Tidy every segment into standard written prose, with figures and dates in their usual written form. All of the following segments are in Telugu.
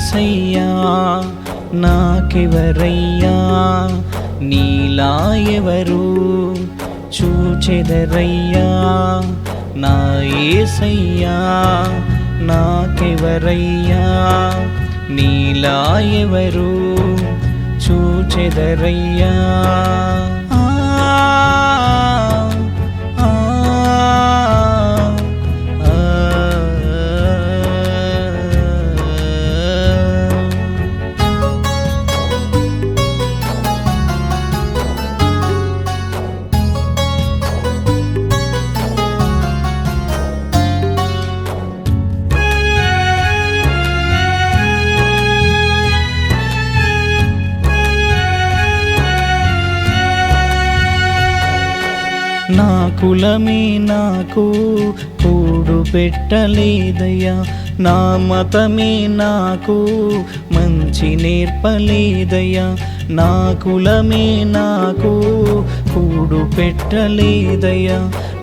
యేసయ్యా నాకెవరయ్యా నీలా ఎవరు చూచెదరయ్యా నా యేసయ్యా నాకెవరయ్యా నీలా ఎవరు చూచెదరయ్యా నా కులమే నాకు కూడు పెట్టలేదయ్యా నా మతమే నాకు మంచి నేర్పలేదయ్యా నా కులమే నాకు కూడు పెట్టలేదయ్యా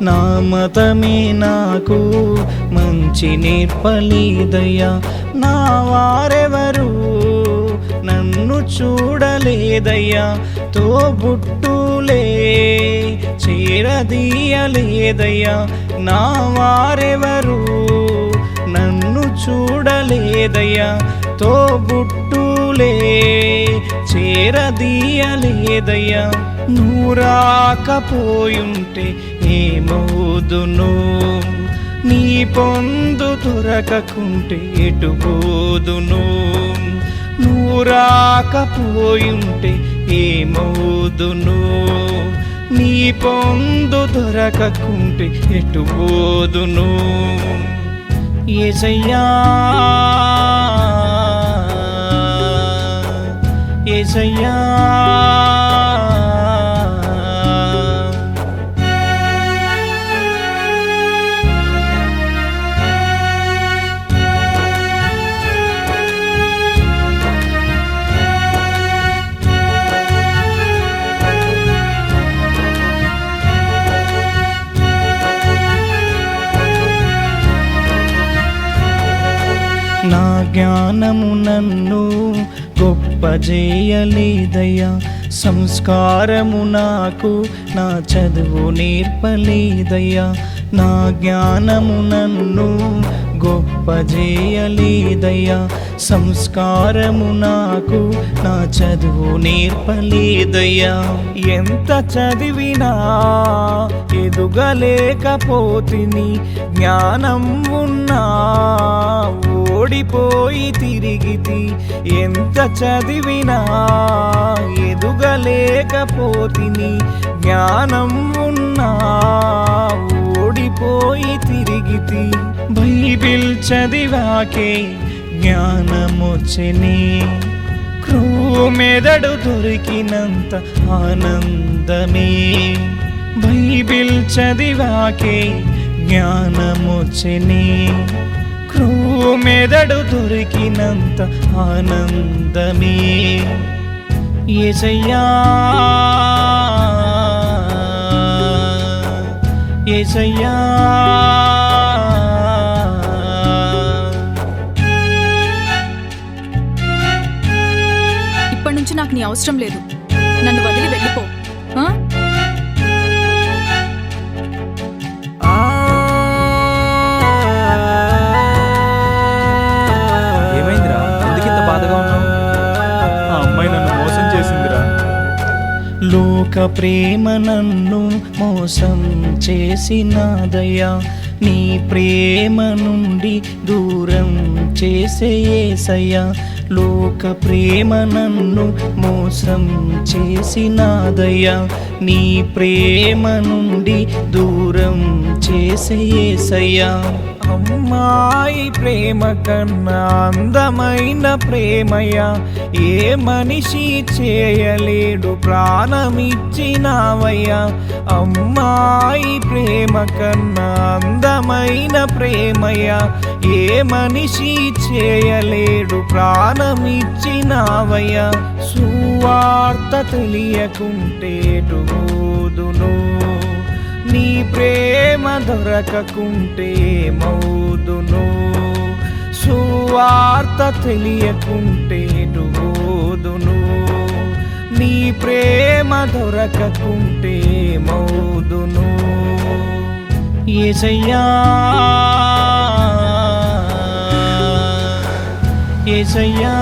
నా మతమే నాకు మంచి నేర్పలేదయ్యా నా వారెవరు నన్ను చూడలేదయ్యా తోబుట్టులే చేరదీయలేదయ్యా నా వారెవరు నన్ను చూడలేదయ్యా తోబుట్టులే చేరదీయలేదయ్యా నువ్వు రాకపోయుంటే ఏమవుదును నీ పొందు దొరకకుంటే ఎటు పోదును నువ్వు రాకపోయుంటే ఏమవుదును నీ పొందు దొరకకుంటే ఎటు పోదును యేసయ్యా యేసయ్యా నా జ్ఞానము నన్ను గొప్ప చేయలేదయ్యా సంస్కారము నాకు నా చదువు నేర్పలేదయ్యా నా జ్ఞానము నన్ను గొప్ప చేయలేదయ్యా సంస్కారము నాకు నా చదువు నేర్పలేదయ్యా ఎంత చదివినా ఎదుగలేకపోతిని జ్ఞానం ఉన్నా ఓడిపోయి తిరిగితి ఎంత చదివినా ఎదుగలేకపోతిని జ్ఞానం ఉన్నా ఓడిపోయి తిరిగితి బైబిల్ చదివాకే జ్ఞానమొచ్చని క్రూమెదడు దొరికినంత ఆనందమే బైబిల్ చదివాకే జ్ఞానమొచ్చని క్రూమెదడు దొరికినంత ఆనందమే యేసయ్యా యేసయ్యా ఇప్పటి నుంచి నాకు నీ అవసరం లేదు నన్ను వదిలి వెళ్ళిపో ఏమైందిరా ఎందుకింత బాధగా ఉన్నావు ఆ అమ్మాయి నన్ను మోసం చేసిందిరా లోక ప్రేమ నన్ను మోసం చేసినాదయ్యా నీ ప్రేమ నుండి దూరం చేసే యేసయ్యా లోక ప్రేమ నన్ను మోసం చేసినాదయ్యా నీ ప్రేమ నుండి దూరం చేసే యేసయ్యా అమ్మాయి ప్రేమ కన్నా అందమైన ప్రేమయ్యా ఏ మనిషి చేయలేడు ప్రాణమిచ్చినావయ్యా అమ్మాయి ప్రేమ కన్నా అందమైన ప్రేమయ్యా ఏ మనిషి చేయలేడు ప్రాణమిచ్చినావయ్యా సువార్త తెలియకుంటే ఎటుపోదును నీ ప్రేమ దొరకకుంటే మౌదును సువార్త తెలియకుంటే ఎటుపోదును నీ ప్రేమ దొరకకుంటే మౌదును యేసయ్యా యేసయ్యా